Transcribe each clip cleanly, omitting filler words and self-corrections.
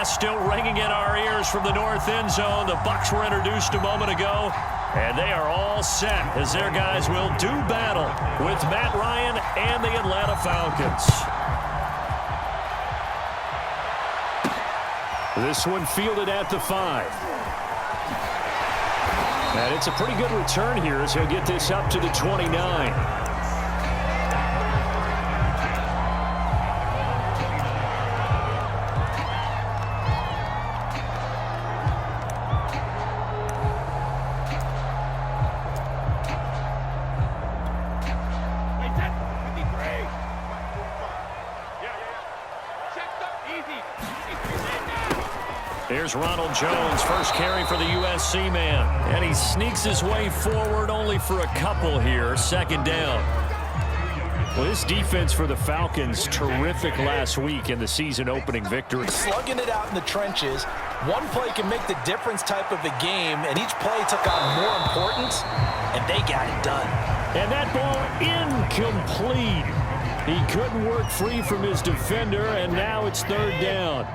Still ringing in our ears from the north end zone. The Bucs were introduced a moment ago, and they are all set as their guys will do battle with Matt Ryan and the Atlanta Falcons. This one fielded at the 5. And it's a pretty good return here as he'll get this up to the 29. Here's Ronald Jones, first carry for the USC man. And he sneaks his way forward only for a couple here. Second down. Well, this defense for the Falcons, terrific last week in the season opening victory. Slugging it out in the trenches. One play can make the difference type of a game, and each play took on more importance, and they got it done. And that ball incomplete. He couldn't work free from his defender, and now it's third down.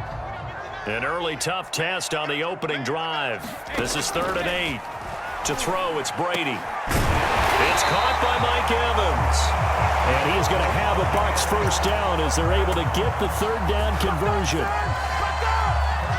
An early tough test on the opening drive. This is 3rd and 8. To throw, it's Brady. It's caught by Mike Evans. And he's going to have a Bucs first down as they're able to get the third down conversion.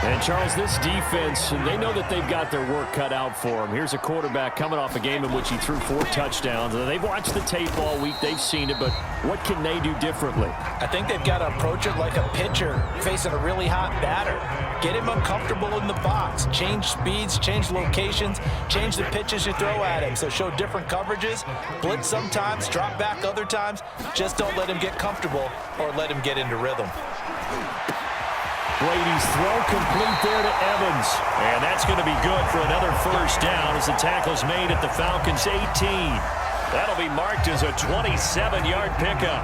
And, Charles, this defense, they know that they've got their work cut out for them. Here's a quarterback coming off a game in which he threw 4 touchdowns. They've watched the tape all week. They've seen it, but what can they do differently? I think they've got to approach it like a pitcher facing a really hot batter. Get him uncomfortable in the box. Change speeds, change locations, change the pitches you throw at him. So show different coverages, blitz sometimes, drop back other times. Just don't let him get comfortable or let him get into rhythm. Brady's throw complete there to Evans. And that's going to be good for another first down as the tackle's made at the Falcons' 18. That'll be marked as a 27-yard pickup.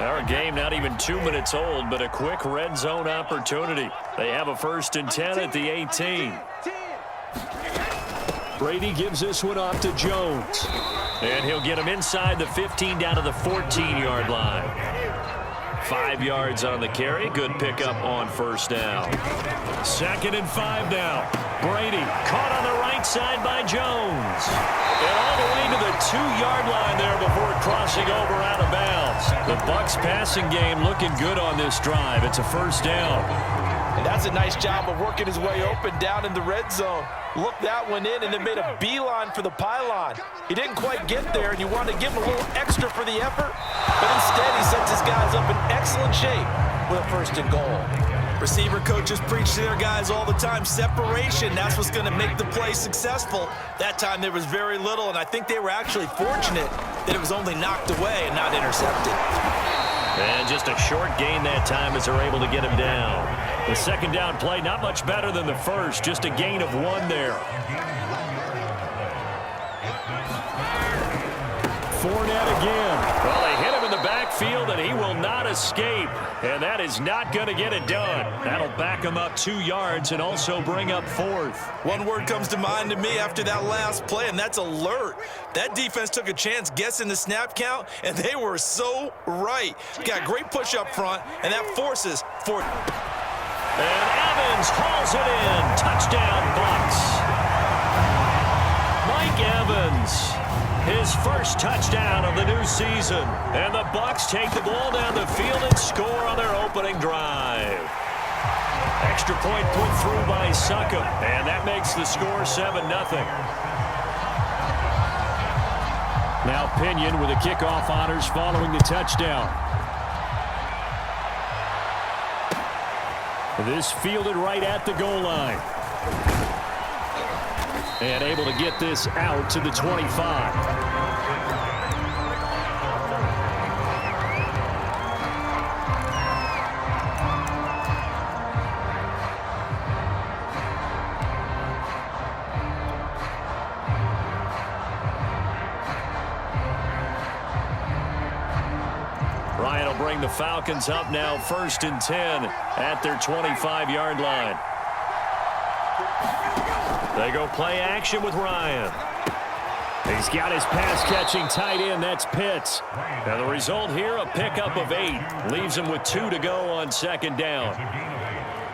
Our game not even 2 minutes old, but a quick red zone opportunity. They have a 1st and 10 at the 18. Brady gives this one off to Jones. And he'll get him inside the 15 down to the 14-yard line. 5 yards on the carry. Good pickup on first down. 2nd and 5 now. Brady caught on the right side by Jones. And all the way to the 2-yard line there before crossing over out of bounds. The Bucs passing game looking good on this drive. It's a first down. And that's a nice job of working his way open down in the red zone. Looked that one in and then made a beeline for the pylon. He didn't quite get there, and you wanted to give him a little extra for the effort. But instead, he sets his guys up in excellent shape with a 1st and goal. Receiver coaches preach to their guys all the time. Separation, that's what's going to make the play successful. That time there was very little, and I think they were actually fortunate that it was only knocked away and not intercepted. And just a short gain that time as they're able to get him down. The second down play, not much better than the first, just a gain of 1 there. Fournette again. Well, they hit him in the backfield, and he will not escape. And that is not going to get it done. That'll back him up 2 yards and also bring up 4th. One word comes to mind to me after that last play, and that's alert. That defense took a chance guessing the snap count, and they were so right. Got great push up front, and that forces for... And Evans hauls it in. Touchdown, Bucs. Mike Evans, his first touchdown of the new season. And the Bucs take the ball down the field and score on their opening drive. Extra point put through by Succop, and that makes the score 7-0. Now Pinion with the kickoff honors following the touchdown. This fielded right at the goal line. And able to get this out to the 25. Ryan will bring the Falcons up now 1st and 10 at their 25-yard line. They go play action with Ryan. He's got his pass-catching tight end. That's Pitts. Now the result here, a pickup of 8. Leaves him with 2 to go on second down.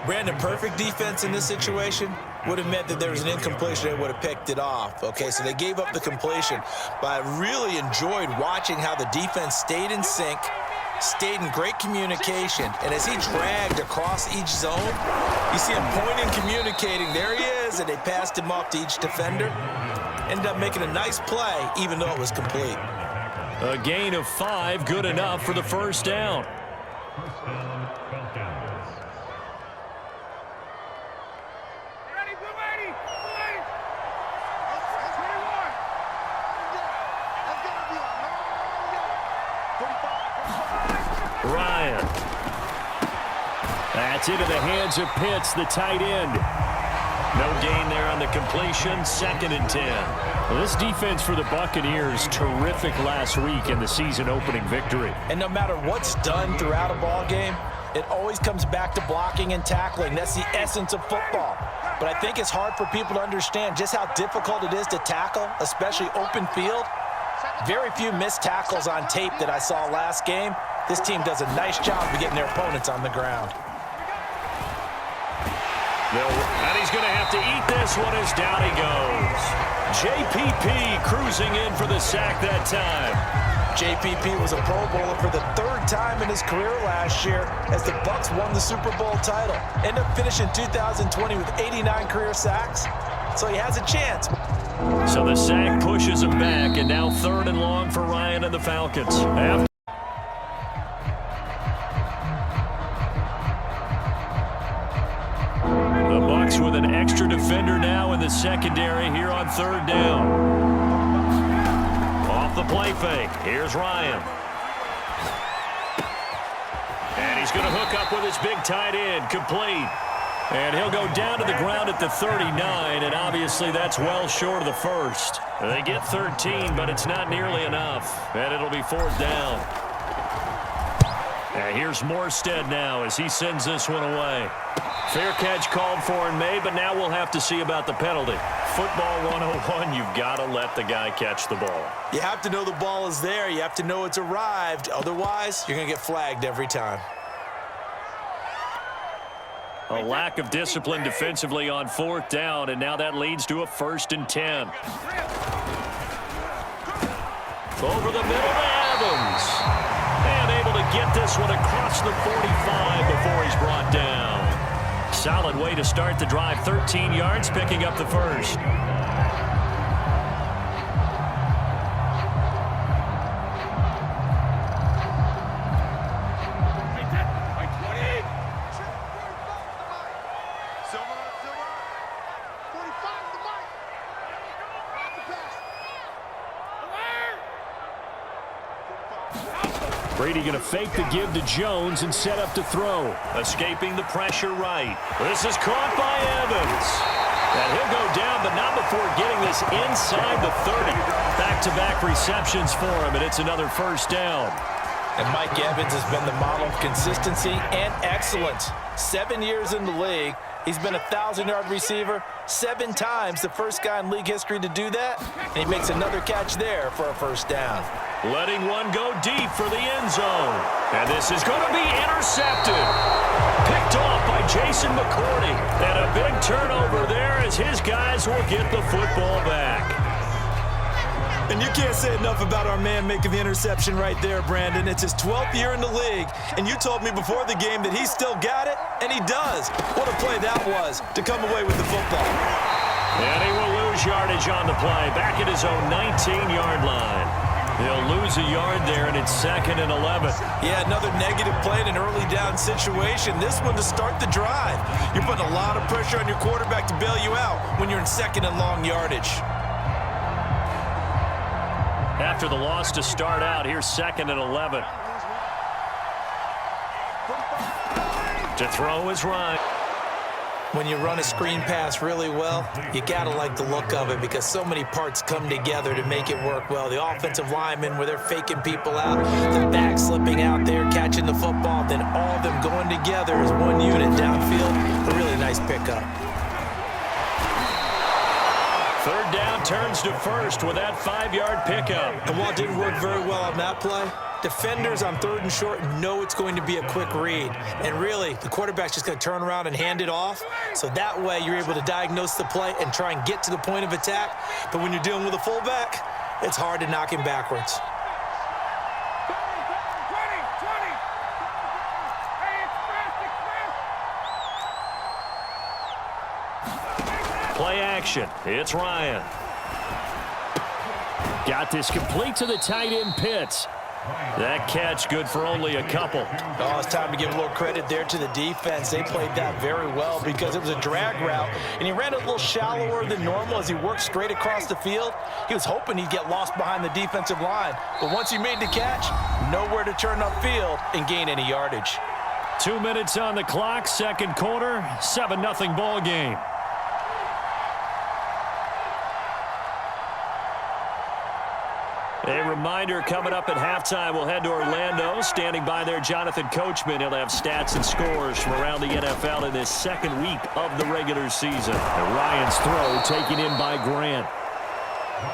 Brandon, perfect defense in this situation would have meant that there was an incompletion. They would have picked it off. Okay, so they gave up the completion. But I really enjoyed watching how the defense stayed in sync, stayed in great communication. And as he dragged across each zone, you see him pointing, communicating. There he is, and they passed him off to each defender. Ended up making a nice play, even though it was complete. A gain of 5, good enough for the first down. Ryan. That's into the hands of Pitts, the tight end. No gain there on the completion, 2nd and 10. Well, this defense for the Buccaneers, terrific last week in the season-opening victory. And no matter what's done throughout a ball game, it always comes back to blocking and tackling. That's the essence of football. But I think it's hard for people to understand just how difficult it is to tackle, especially open field. Very few missed tackles on tape that I saw last game. This team does a nice job of getting their opponents on the ground. And he's going to have to eat this one as down he goes. JPP cruising in for the sack that time. JPP was a Pro Bowler for the 3rd time in his career last year as the Bucs won the Super Bowl title. Ended up finishing 2020 with 89 career sacks, so he has a chance. So the sack pushes him back, and now 3rd and long for Ryan and the Falcons. The Bucs with an extra defender now in the secondary here on 3rd down. Off the play fake. Here's Ryan. And he's going to hook up with his big tight end. Complete. And he'll go down to the ground at the 39, and obviously that's well short of the first. They get 13, but it's not nearly enough. And it'll be 4th down. And here's Morstead now as he sends this one away. Fair catch called for and made, but now we'll have to see about the penalty. Football 101, you've got to let the guy catch the ball. You have to know the ball is there. You have to know it's arrived. Otherwise, you're going to get flagged every time. A lack of discipline defensively on 4th down, and now that leads to a 1st and 10. Over the middle to Evans. And able to get this one across the 45 before he's brought down. Solid way to start the drive. 13 yards, picking up the first. Brady going to fake the give to Jones and set up to throw. Escaping the pressure right. This is caught by Evans. And he'll go down, but not before getting this inside the 30. Back-to-back receptions for him, and it's another 1st down. And Mike Evans has been the model of consistency and excellence. 7 years in the league. He's been a 1,000-yard receiver 7 times, the first guy in league history to do that. And he makes another catch there for a 1st down. Letting one go deep for the end zone. And this is going to be intercepted. Picked off by Jason McCourty. And a big turnover there as his guys will get the football back. And you can't say enough about our man making the interception right there, Brandon. It's his 12th year in the league, and you told me before the game that he still got it, and he does. What a play that was to come away with the football. And he will lose yardage on the play, back at his own 19-yard line. He'll lose a yard there, and it's 2nd and 11. Yeah, another negative play in an early down situation. This one to start the drive. You're putting a lot of pressure on your quarterback to bail you out when you're in 2nd and long yardage. After the loss to start out, here's 2nd and 11. To throw is Ryan. When you run a screen pass really well, you got to like the look of it because so many parts come together to make it work well. The offensive linemen, where they're faking people out, the back slipping out there, catching the football, then all of them going together as one unit downfield. A really nice pickup. Third down turns to first with that 5-yard pickup. And while it didn't work very well on that play, defenders on 3rd and short know it's going to be a quick read. And really, the quarterback's just going to turn around and hand it off. So that way, you're able to diagnose the play and try and get to the point of attack. But when you're dealing with a fullback, it's hard to knock him backwards. Play action. It's Ryan. Got this complete to the tight end Pitts. That catch good for only a couple. Oh, it's time to give a little credit there to the defense. They played that very well because it was a drag route, and he ran it a little shallower than normal as he worked straight across the field. He was hoping he'd get lost behind the defensive line, but once he made the catch, nowhere to turn upfield and gain any yardage. 2 minutes on the clock, second quarter, 7-0 ball game. A reminder, coming up at halftime, we'll head to Orlando. Standing by there, Jonathan Coachman. He'll have stats and scores from around the NFL in this second week of the regular season. And Ryan's throw taken in by Grant.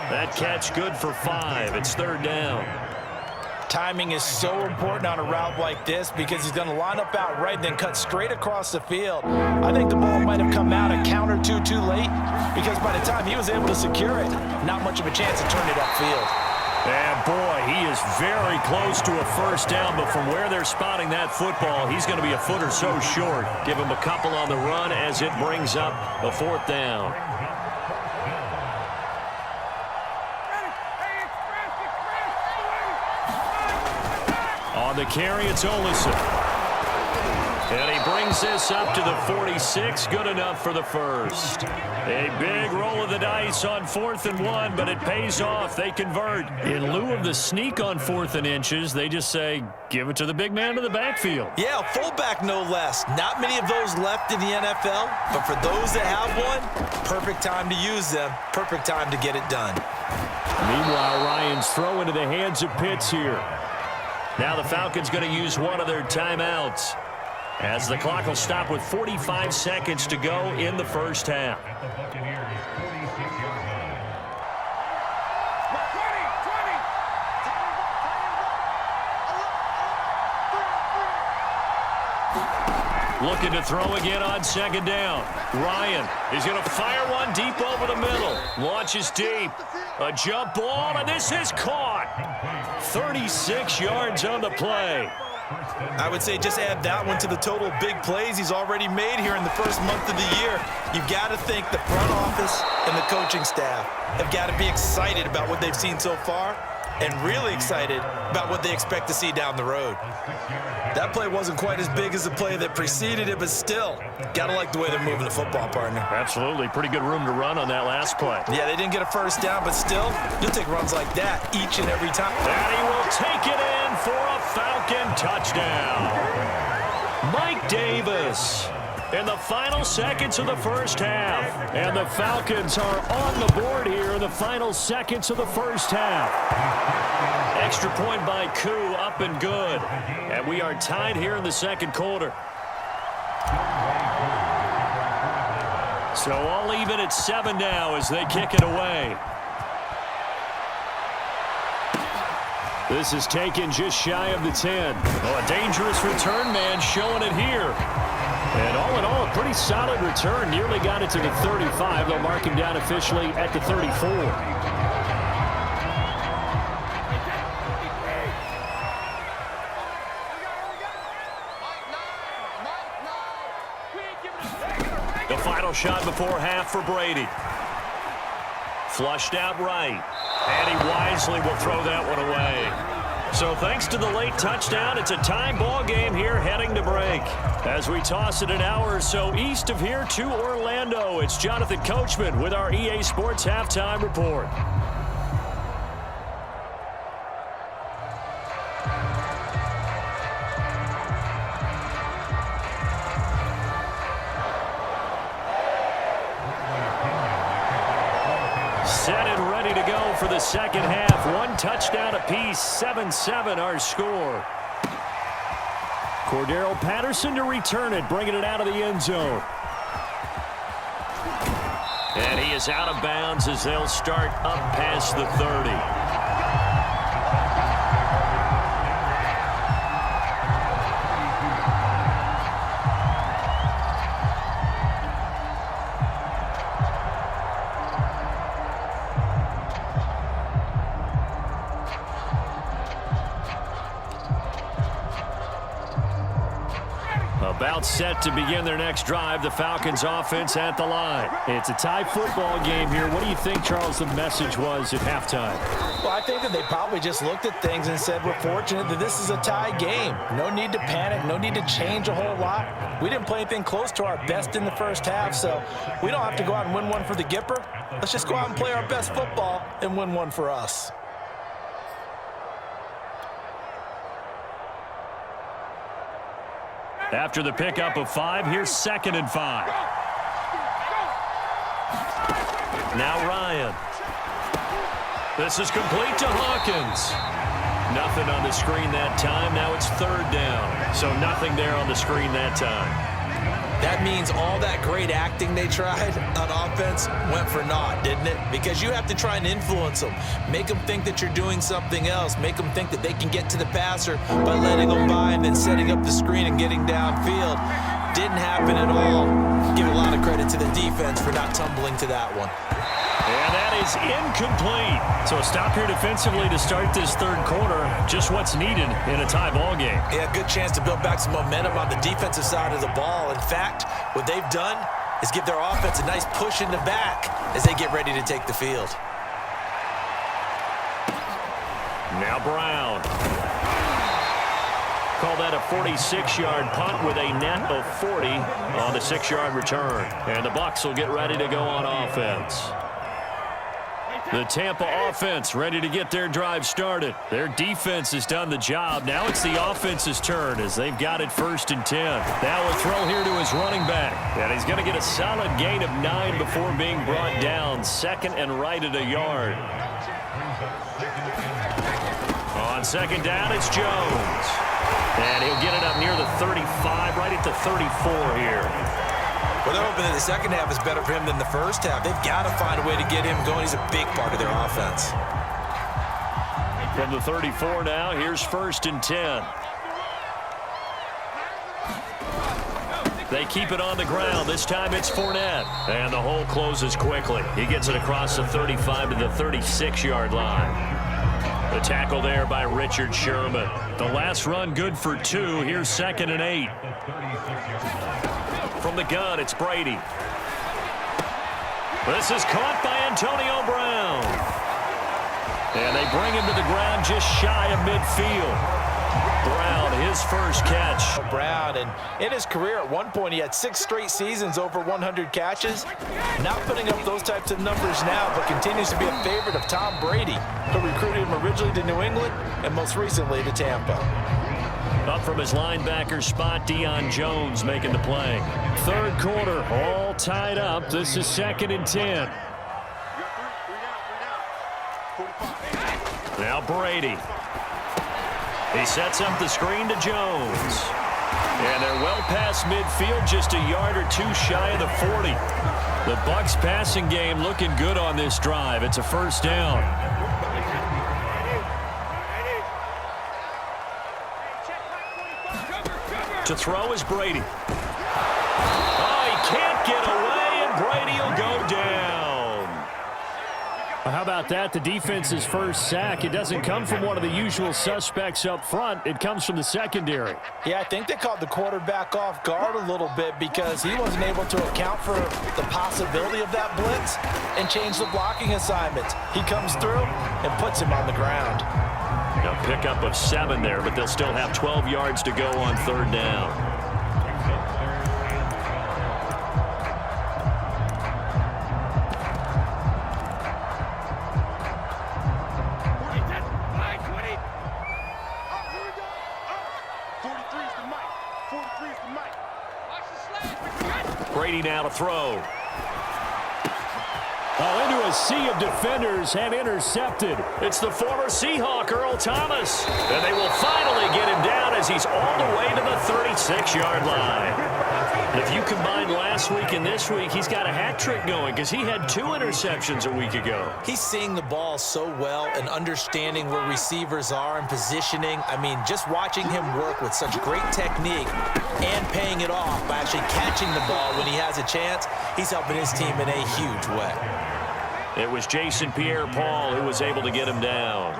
That catch good for 5. It's third down. Timing is so important on a route like this because he's going to line up out right and then cut straight across the field. I think the ball might have come out a count or two too late because by the time he was able to secure it, not much of a chance to turn it upfield. And boy, he is very close to a first down, but from where they're spotting that football, he's going to be a foot or so short. Give him a couple on the run as it brings up a 4th down. On the carry, it's Olesen. And he brings this up to the 46. Good enough for the first. A big roll of the dice on 4th and 1, but it pays off. They convert. In lieu of the sneak on 4th and inches, they just say, give it to the big man in the backfield. Yeah, fullback no less. Not many of those left in the NFL, but for those that have one, perfect time to use them. Perfect time to get it done. Meanwhile, Ryan's throw into the hands of Pitts here. Now the Falcons going to use one of their timeouts, as the clock will stop with 45 seconds to go in the first half. Looking to throw again on second down. Ryan is going to fire one deep over the middle. Launches deep. A jump ball, and this is caught. 36 yards on the play. I would say just add that one to the total big plays he's already made here in the first month of the year. You've got to think the front office and the coaching staff have got to be excited about what they've seen so far and really excited about what they expect to see down the road. That play wasn't quite as big as the play that preceded it, but still, got to like the way they're moving the football, partner. Absolutely. Pretty good room to run on that last play. Yeah, they didn't get a first down, but still, you'll take runs like that each and every time. And he will take it in for a Falcon touchdown. Mike Davis in the final seconds of the first half. And the Falcons are on the board here in the final seconds of the first half. Extra point by Koo, up and good. And we are tied here in the second quarter. So all even at 7 now as they kick it away. This is taken just shy of the 10. Oh, a dangerous return man showing it here. And all in all, a pretty solid return. Nearly got it to the 35. They'll mark him down officially at the 34. The final shot before half for Brady. Flushed out right. And he wisely will throw that one away. So thanks to the late touchdown, it's a tie ball game here heading to break. As we toss it an hour or so east of here to Orlando, it's Jonathan Coachman with our EA Sports Halftime Report. Set and ready to go for the second half. One touchdown apiece, 7-7 our score. Cordero Patterson to return it, bringing it out of the end zone. And he is out of bounds as they'll start up past the 30. About set to begin their next drive. The Falcons offense at the line. It's a tie football game here. What do you think, Charles, the message was at halftime? Well, I think that they probably just looked at things and said, we're fortunate that this is a tie game. No need to panic. No need to change a whole lot. We didn't play anything close to our best in the first half, so we don't have to go out and win one for the Gipper. Let's just go out and play our best football and win one for us. After the pickup of 5, here's 2nd and 5. Now Ryan. This is complete to Hawkins. Nothing on the screen that time. Now it's 3rd down. So nothing there on the screen that time. That means all that great acting they tried on offense went for naught, didn't it? Because you have to try and influence them. Make them think that you're doing something else. Make them think that they can get to the passer by letting them by and then setting up the screen and getting downfield. Didn't happen at all. Give a lot of credit to the defense for not tumbling to that one. And that is incomplete. So a stop here defensively to start this 3rd quarter. Just what's needed in a tie ball game. Yeah, good chance to build back some momentum on the defensive side of the ball. In fact, what they've done is give their offense a nice push in the back as they get ready to take the field. Now Brown. Call that a 46-yard punt with a net of 40 on the 6-yard return. And the Bucs will get ready to go on offense. The Tampa offense ready to get their drive started. Their defense has done the job. Now it's the offense's turn as they've got it 1st and 10. Now a throw here to his running back. And he's going to get a solid gain of 9 before being brought down. 2nd and right at a yard. On 2nd down, it's Jones. And he'll get it up near the 35, right at the 34 here. Well, they're hoping that the second half is better for him than the first half. They've got to find a way to get him going. He's a big part of their offense. From the 34 now, here's 1st and 10. They keep it on the ground. This time it's Fournette. And the hole closes quickly. He gets it across the 35 to the 36-yard line. The tackle there by Richard Sherman. The last run good for 2. Here's 2nd and 8. From the gun, it's Brady. This is caught by Antonio Brown. And they bring him to the ground just shy of midfield. Brown, his first catch. Brown, and in his career at one point he had 6 straight seasons over 100 catches. Not putting up those types of numbers now, but continues to be a favorite of Tom Brady, who recruited him originally to New England and most recently to Tampa. Up from his linebacker spot, Deion Jones making the play. 3rd quarter, all tied up. This is 2nd and 10. Now Brady. He sets up the screen to Jones. And they're well past midfield, just a yard or 2 shy of the 40. The Bucs passing game looking good on this drive. It's a 1st down. To throw is Brady. Oh, he can't get away, and Brady will go down. Well, how about that? The defense's first sack. It doesn't come from one of the usual suspects up front. It comes from the secondary. Yeah, I think they caught the quarterback off guard a little bit because he wasn't able to account for the possibility of that blitz and change the blocking assignments. He comes through and puts him on the ground. A pickup of 7 there, but they'll still have 12 yards to go on 3rd down. Brady now to throw. Oh, into a sea of defenders and intercepted. It's the former Seahawk, Earl Thomas. And they will finally get him down as he's all the way to the 36-yard line. If you combine last week and this week, he's got a hat trick going because he had 2 interceptions a week ago. He's seeing the ball so well and understanding where receivers are and positioning. I mean, just watching him work with such great technique and paying it off by actually catching the ball when he has a chance, he's helping his team in a huge way. It was Jason Pierre-Paul who was able to get him down.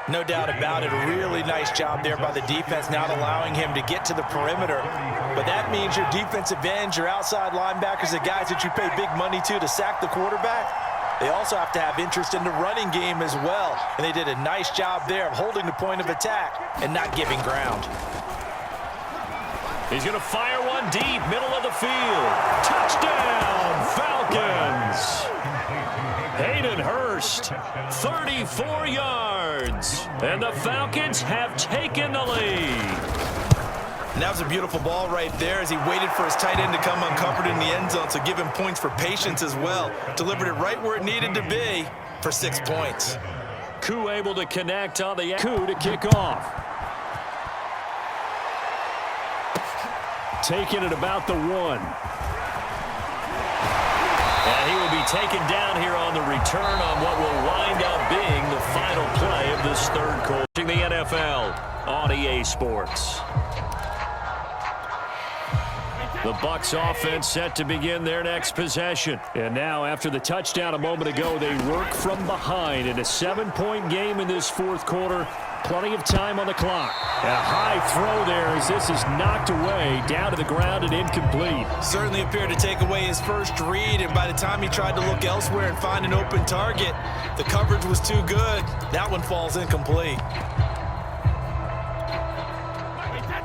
No doubt about it. A really nice job there by the defense, not allowing him to get to the perimeter. But that means your defensive ends, your outside linebackers, the guys that you pay big money to sack the quarterback, they also have to have interest in the running game as well. And they did a nice job there of holding the point of attack and not giving ground. He's going to fire one deep, middle of the field. Touchdown, Falcons! Hayden Hurst, 34 yards. And the Falcons have taken the lead. And that was a beautiful ball right there as he waited for his tight end to come uncovered in the end zone, so give him points for patience as well. Delivered it right where it needed to be for 6 points. Koo able to connect on the Koo to kick off. Taking it about the 1. And he will be taken down here on the return on what will wind up being the final play of this third quarter. The NFL on EA Sports. The Bucs offense set to begin their next possession. And now, after the touchdown a moment ago, they work from behind in a 7-point game in this fourth quarter. Plenty of time on the clock. And a high throw there as this is knocked away, down to the ground and incomplete. Certainly appeared to take away his first read, and by the time he tried to look elsewhere and find an open target, the coverage was too good. That one falls incomplete.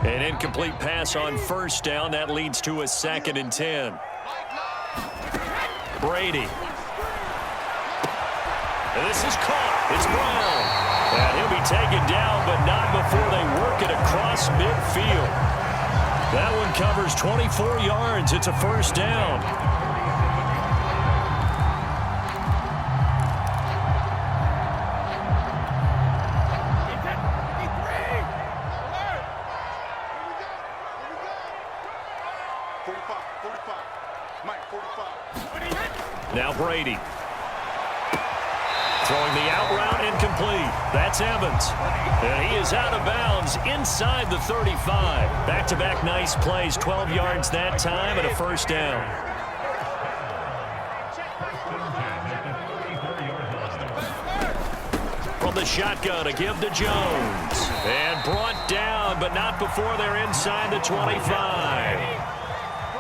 An incomplete pass on first down. That leads to a 2nd and 10. Brady. And this is caught. It's Brown. And he'll be taken down, but not before they work it across midfield. That one covers 24 yards. It's a first down. Now Brady. Throwing the out route incomplete. That's Evans. And he is out of bounds inside the 35. Back-to-back nice plays. 12 yards that time and a first down. From the shotgun, a give to Jones. And brought down, but not before they're inside the 25.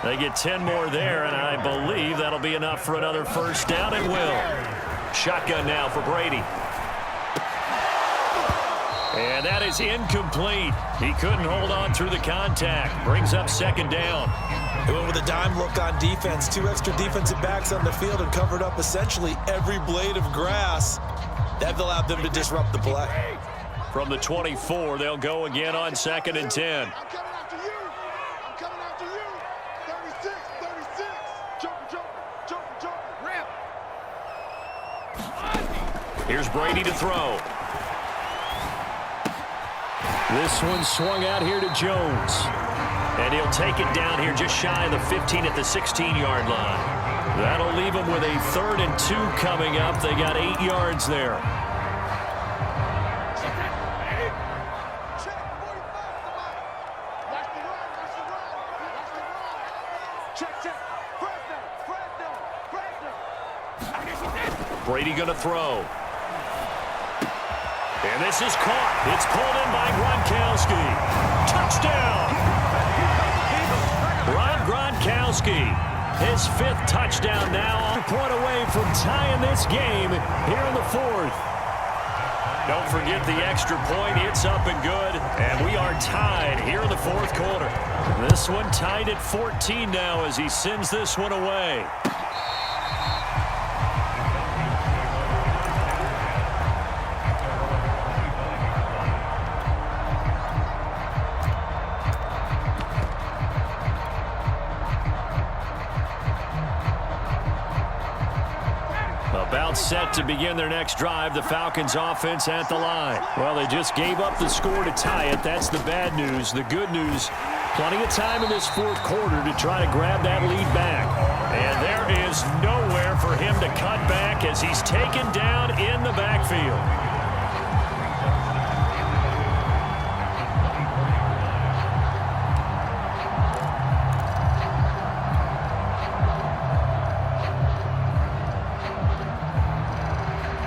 They get 10 more there, and I believe that'll be enough for another first down. It will. Shotgun now for Brady. And that is incomplete. He couldn't hold on through the contact. Brings up 2nd down. They went with a dime look on defense. 2 extra defensive backs on the field and covered up essentially every blade of grass. That allowed them to disrupt the play. From the 24, they'll go again on 2nd and 10. Here's Brady to throw. This one swung out here to Jones. And he'll take it down here just shy of the 15 at the 16-yard line. That'll leave them with a 3rd and 2 coming up. They got 8 yards there. Brady going to throw. And this is caught. It's pulled in by Gronkowski. Touchdown! Rob Gronkowski, his 5th touchdown now. A point away from tying this game here in the 4th. Don't forget the extra point. It's up and good. And we are tied here in the 4th quarter. This one tied at 14 now as he sends this one away. About set to begin their next drive. The Falcons offense at the line. Well, they just gave up the score to tie it. That's the bad news. The good news, Plenty of time in this fourth quarter to try to grab that lead back. And there is nowhere for him to cut back as he's taken down in the backfield.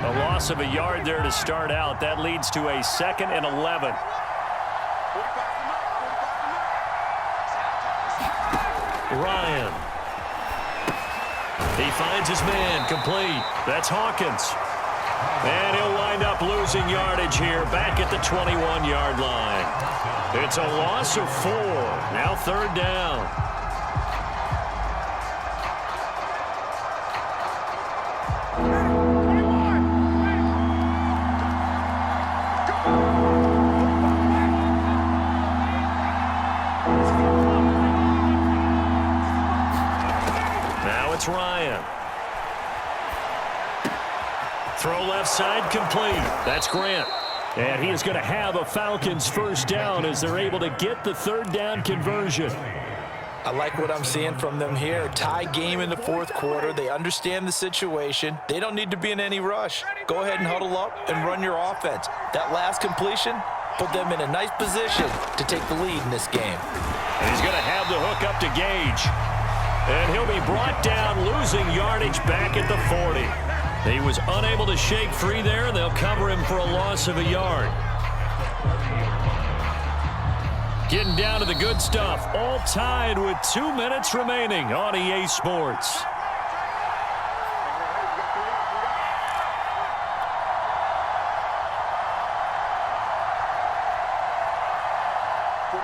A loss of a yard there to start out. That leads to a 2nd and 11. Ryan. He finds his man, complete. That's Hawkins. And he'll wind up losing yardage here back at the 21-yard line. It's a loss of 4. Now 3rd down. Ryan. Throw left side complete. That's Grant. And he is going to have a Falcons first down as they're able to get the 3rd down conversion. I like what I'm seeing from them here. Tie game in the fourth quarter. They understand the situation. They don't need to be in any rush. Go ahead and huddle up and run your offense. That last completion put them in a nice position to take the lead in this game. And he's going to have the hook up to Gage. And he'll be brought down, losing yardage back at the 40. He was unable to shake free there. They'll cover him for a loss of a yard. Getting down to the good stuff. All tied with 2 minutes remaining on EA Sports.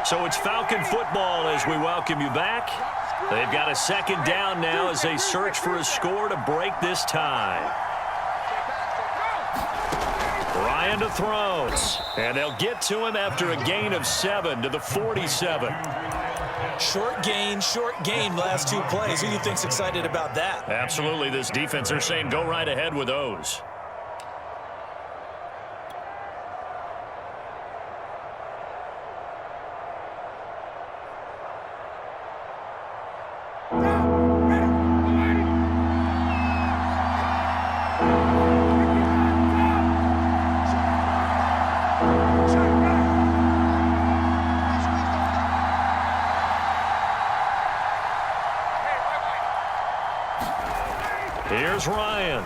So it's Falcon football as we welcome you back. They've got a 2nd down now as they search for a score to break this tie. Ryan to throw. And they'll get to him after a gain of 7 to the 47. Short gain, last 2 plays. Who do you think's excited about that? Absolutely. This defense, they're saying go right ahead with those. Here's Ryan.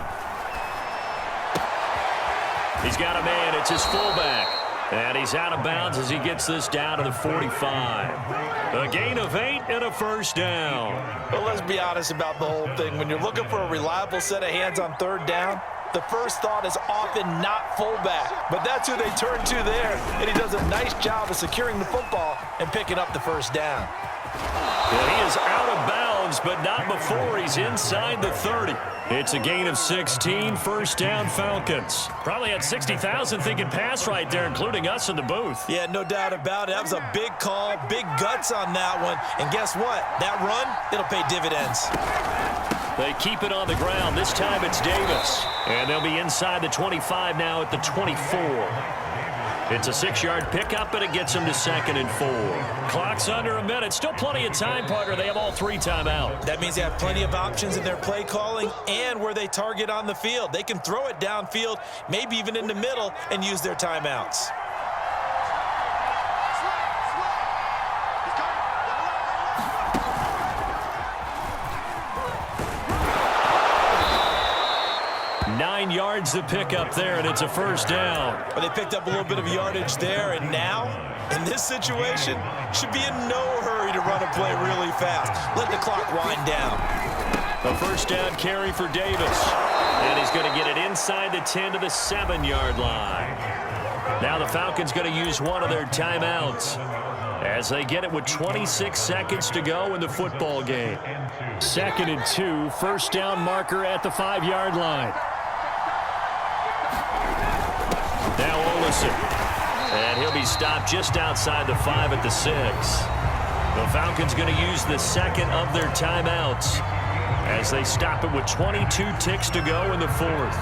He's got a man. It's his fullback. And he's out of bounds as he gets this down to the 45. A gain of 8 and a first down. Well, let's be honest about the whole thing. When you're looking for a reliable set of hands on 3rd down, the first thought is often not fullback. But that's who they turn to there. And he does a nice job of securing the football and picking up the first down. Well, he is out of bounds, but not before he's inside the 30. It's a gain of 16, first down Falcons. Probably had 60,000 thinking pass right there, including us in the booth. Yeah, no doubt about it. That was a big call, big guts on that one. And guess what? That run, it'll pay dividends. They keep it on the ground. This time it's Davis. And they'll be inside the 25 now at the 24. It's a 6-yard pickup, and it gets them to 2nd and 4. Clock's under a minute. Still plenty of time, partner. They have all 3 timeouts. That means they have plenty of options in their play calling and where they target on the field. They can throw it downfield, maybe even in the middle, and use their timeouts. Yards to pick up there, and it's a first down. Well, they picked up a little bit of yardage there, and now, in this situation, should be in no hurry to run a play really fast. Let the clock wind down. A first down carry for Davis. And he's going to get it inside the 10 to the 7-yard line. Now the Falcons going to use one of their timeouts as they get it with 26 seconds to go in the football game. 2nd and 2, first down marker at the 5-yard line. Now Olsen. And he'll be stopped just outside the 5 at the 6. The Falcons going to use the 2nd of their timeouts as they stop it with 22 ticks to go in the 4th.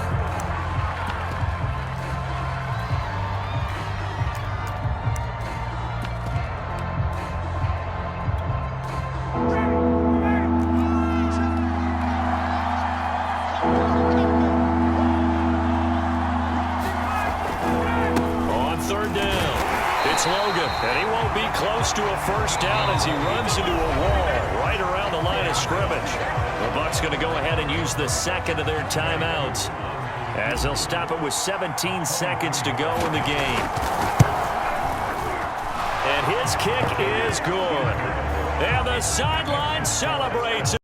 And he won't be close to a first down as he runs into a wall right around the line of scrimmage. The Bucs going to go ahead and use the second of their timeouts as they'll stop it with 17 seconds to go in the game. And his kick is good. And the sideline celebrates